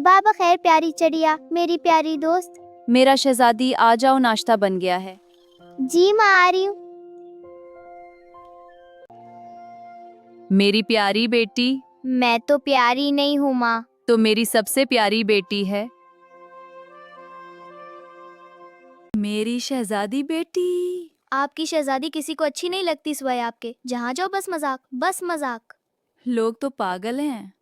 सबा बखैर प्यारी चिड़िया, मेरी प्यारी दोस्त। मेरा शहजादी, आ जाओ, नाश्ता बन गया है। जी माँ, आ रही हूँ। मेरी प्यारी बेटी। मैं तो प्यारी नहीं हूँ माँ। तो मेरी सबसे प्यारी बेटी है मेरी शहजादी बेटी। आपकी शहजादी किसी को अच्छी नहीं लगती सिवाय आपके। जहाँ जाओ बस मजाक, बस मजाक। लोग तो पागल हैं।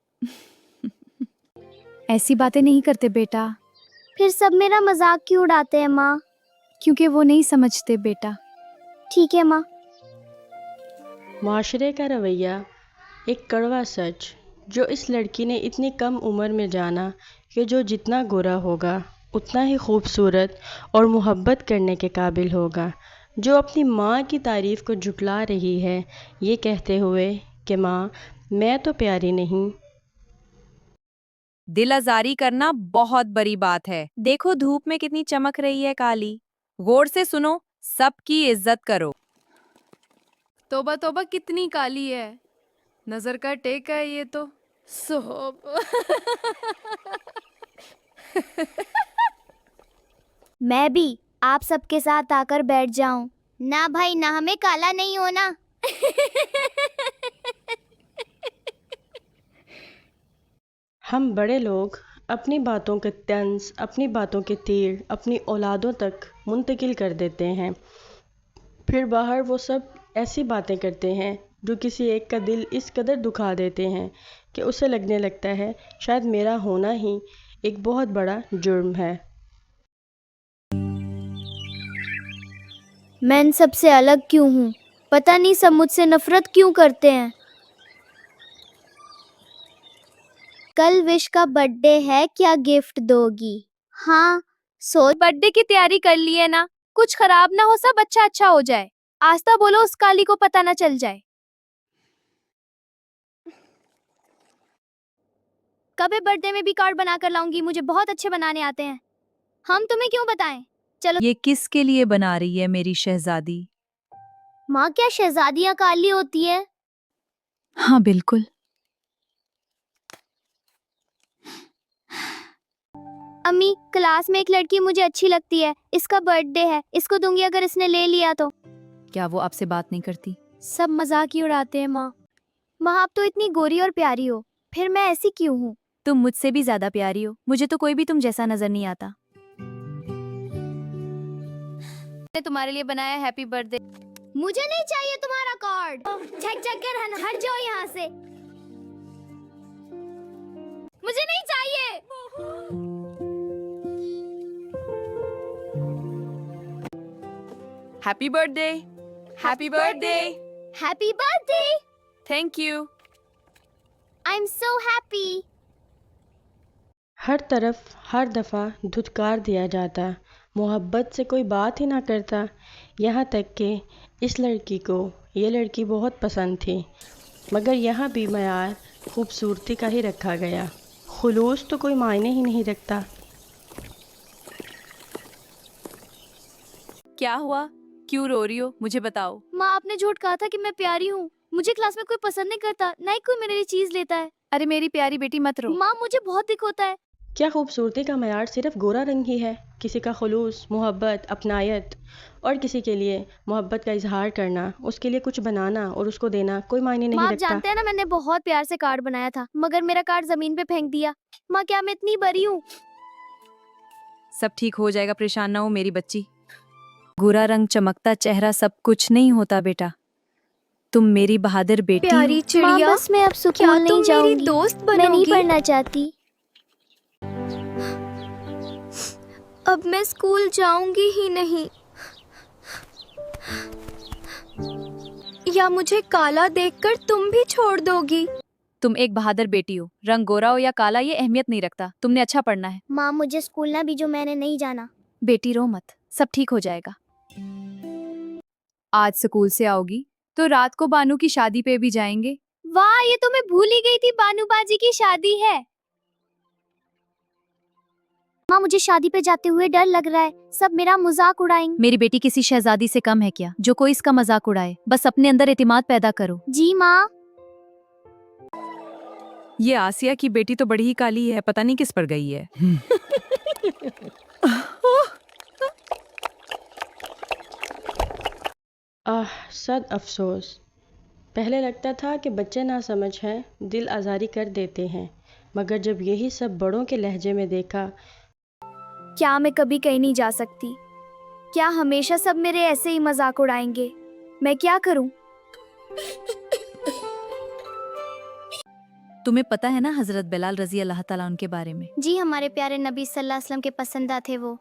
ऐसी बातें नहीं करते बेटा। फिर सब मेरा मजाक क्यों उड़ाते हैं माँ? क्योंकि वो नहीं समझते बेटा। ठीक है माँ। माशरे का रवैया एक कड़वा सच जो इस लड़की ने इतनी कम उम्र में जाना कि जो जितना गोरा होगा उतना ही खूबसूरत और मोहब्बत करने के काबिल होगा। जो अपनी माँ की तारीफ़ को झुटला रही है ये कहते हुए कि माँ मैं तो प्यारी नहीं। दिल आजारी करना बहुत बड़ी बात है। देखो धूप में कितनी चमक रही है काली। गौर से सुनो, सबकी इज्जत करो। तोबा तोबा, कितनी काली है। नजर का टेक है ये तो। सोब। मैं भी आप सबके साथ आकर बैठ जाऊं। ना भाई ना, हमें काला नहीं होना। हम बड़े लोग अपनी बातों के तंज, अपनी बातों के तीर अपनी औलादों तक मुंतकिल कर देते हैं। फिर बाहर वो सब ऐसी बातें करते हैं जो किसी एक का दिल इस कदर दुखा देते हैं कि उसे लगने लगता है शायद मेरा होना ही एक बहुत बड़ा जुर्म है। मैं इन सबसे अलग क्यों हूँ? पता नहीं सब मुझसे नफरत क्यों करते हैं। कल विश का बर्थडे है, क्या गिफ्ट दोगी? हाँ, सोच। बर्थडे की तैयारी कर ली है ना? कुछ खराब ना हो, सब अच्छा अच्छा हो जाए। आस्था बोलो, उस काली को पता ना चल जाए। कभी बर्थडे में भी कार्ड बनाकर लाऊंगी, मुझे बहुत अच्छे बनाने आते हैं। हम तुम्हें क्यों बताएं? चलो। ये किसके लिए बना रही है मेरी शहजादी? माँ, क्या शहजादियाँ काली होती है? हाँ बिल्कुल। अम्मी, क्लास में एक लड़की मुझे अच्छी लगती है। इसका बर्थडे है, इसको दूंगी अगर इसने ले लिया तो। क्या वो आपसे बात नहीं करती? सब मजाक ही उड़ाते हैं माँ। माँ, आप तो इतनी गोरी और प्यारी हो, फिर मैं ऐसी क्यों हूँ? तुम मुझसे भी ज्यादा प्यारी हो। मुझे तो कोई भी तुम जैसा नजर नहीं आता। मैंने तुम्हारे लिए बनाया हैप्पी बर्थडे। मुझे नहीं चाहिए तुम्हारा कार्ड। झक झक कर हट जाओ यहाँ से। मुझे नहीं चाहिए। Happy birthday. Happy birthday. Happy birthday. Thank you. I am so happy. हर तरफ हर दफ़ा धुतकार दिया जाता, मोहब्बत से कोई बात ही ना करता। यहाँ तक कि इस लड़की को ये लड़की बहुत पसंद थी, मगर यहाँ भी मयार खूबसूरती का ही रखा गया। खुलूस तो कोई मायने ही नहीं रखता। क्या हुआ? क्यों रो रही हो? मुझे बताओ। माँ, आपने झूठ कहा था कि मैं प्यारी हूँ। मुझे क्लास में कोई पसंद नहीं करता, ना ही कोई मेरे लिए चीज लेता है। अरे मेरी प्यारी बेटी, मत रो। माँ, मुझे बहुत दुख होता है। क्या खूबसूरती का मयार सिर्फ गोरा रंग ही है? किसी का खुलूस, मोहब्बत, अपनायत और किसी के लिए मोहब्बत का इजहार करना, उसके लिए कुछ बनाना और उसको देना कोई मायने नहीं माँ, आप रखता। जानते हैं ना, मैंने बहुत प्यार से कार्ड बनाया था, मगर मेरा कार्ड जमीन पे फेंक दिया। माँ, क्या मैं इतनी बड़ी हूँ? सब ठीक हो जाएगा, परेशान ना हो मेरी बच्ची। गोरा रंग, चमकता चेहरा सब कुछ नहीं होता बेटा। तुम मेरी बहादुर बेटी हो। प्यारी माँ, चिड़िया, बस मैं अब क्या स्कूल नहीं तुम मेरी जाऊंगी। दोस्त मैं नहीं बनोगी? पढ़ना चाहती। अब मैं स्कूल जाऊंगी ही नहीं। या मुझे काला देखकर तुम भी छोड़ दोगी? तुम एक बहादुर बेटी हो। रंग गोरा हो या काला ये अहमियत नहीं रखता। तुमने अच्छा पढ़ना है। माँ, मुझे स्कूल ना भेजो, मैंने नहीं जाना। बेटी रो मत, सब ठीक हो जाएगा। आज स्कूल से आओगी तो रात को बानू की शादी पे भी जाएंगे। वाह, ये तो मैं भूल ही गई थी, बानू बाजी की शादी है। माँ, मुझे शादी पे जाते हुए डर लग रहा है, सब मेरा मजाक उड़ाएंगे। मेरी बेटी किसी शहजादी से कम है क्या जो कोई इसका मजाक उड़ाए? बस अपने अंदर एतिमाद पैदा करो। जी माँ। ये आसिया की बेटी तो बड़ी ही काली है, पता नहीं किस पर गई है। आह, सद अफसोस। पहले लगता था कि बच्चे ना समझ हैं, दिल आज़ारी कर देते हैं, मगर जब यही सब बड़ों के लहजे में देखा। क्या मैं कभी कहीं नहीं जा सकती? क्या हमेशा सब मेरे ऐसे ही मजाक उड़ाएंगे? मैं क्या करूं? तुम्हें पता है ना हजरत बिलाल रजी अल्लाह ताला उनके बारे में? जी, हमारे प्यारे नबी सल्लल्लाहु अलैहि वसल्लम के पसंदीदा थे वो।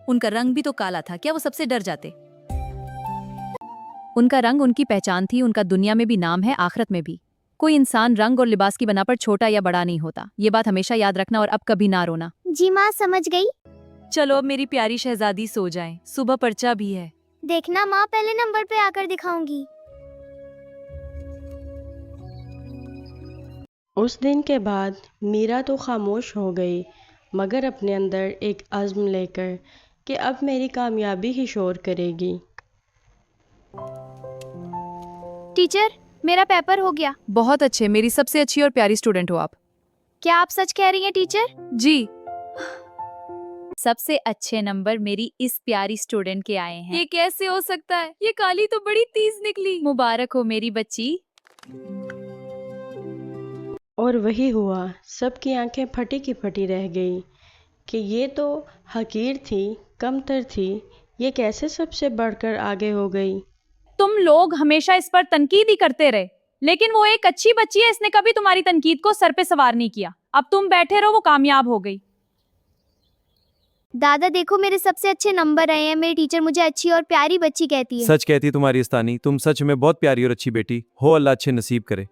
उनका रंग भी तो काला था, क्या वो सबसे डर जाते? उनका रंग उनकी पहचान थी, उनका दुनिया में भी नाम है, आखिरत में भी। कोई इंसान रंग और लिबास की बना पर छोटा या बड़ा नहीं होता, ये बात हमेशा याद रखना और अब कभी ना रोना। जी माँ, समझ गई। चलो अब मेरी प्यारी शहजादी सो जाएं, सुबह पर्चा भी है। देखना माँ, पहले नंबर पे आकर दिखाऊंगी। उस दिन के बाद मीरा तो खामोश हो गई, मगर अपने अंदर एक अज़्म लेकर कि अब मेरी कामयाबी ही शोर करेगी। टीचर, मेरा पेपर हो गया। बहुत अच्छे, मेरी सबसे अच्छी और प्यारी स्टूडेंट हो आप। क्या आप सच कह रही हैं टीचर? जी। सबसे अच्छे नंबर मेरी इस प्यारी स्टूडेंट के आए हैं। ये कैसे हो सकता है? ये काली तो बड़ी तेज निकली। मुबारक हो मेरी बच्ची। और वही हुआ, सबकी आंखें फटी की फटी रह गई कि ये तो हकीर थी, कमतर थी, ये कैसे सबसे बढ़कर आगे हो गई। तुम लोग हमेशा इस पर तनकीद ही करते रहे, लेकिन वो एक अच्छी बच्ची है, इसने कभी तुम्हारी तनकीद को सर पे सवार नहीं किया। अब तुम बैठे रहो, वो कामयाब हो गई। दादा देखो, मेरे सबसे अच्छे नंबर आए हैं। मेरी टीचर मुझे अच्छी और प्यारी बच्ची कहती है। सच कहती तुम्हारी इस्तानी, तुम सच में बहुत प्यारी और अच्छी बेटी हो, अल्लाह अच्छे नसीब करे।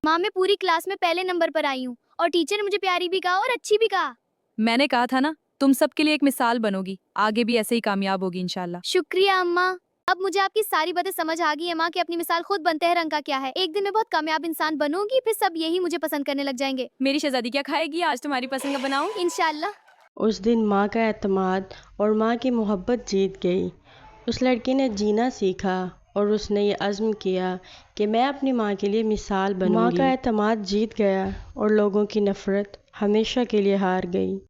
माँ, मैं पूरी क्लास में पहले नंबर पर आई हूँ और टीचर ने मुझे प्यारी भी कहा और अच्छी भी कहा। मैंने कहा था ना, तुम सबके लिए एक मिसाल बनोगी, आगे भी ऐसे ही कामयाब होगी इंशाल्लाह। शुक्रिया अम्मा। अब मुझे आपकी सारी बातें समझ आ गई है माँ कि अपनी मिसाल खुद बनते हैं, रंग का क्या है। एक दिन मैं बहुत कामयाब इंसान बनूंगी, फिर सब यही मुझे पसंद करने लग जाएंगे। मेरी शहजादी क्या खाएगी? आज तुम्हारी पसंद का बनाऊं? इंशाल्लाह। उस दिन माँ का एतमाद और माँ की मोहब्बत जीत गई। उस लड़की ने जीना सीखा और उसने ये अज़्म किया कि मैं अपनी माँ के लिए मिसाल बनूंगी। माँ का एतमाद जीत गया और लोगों की नफ़रत हमेशा के लिए हार गई।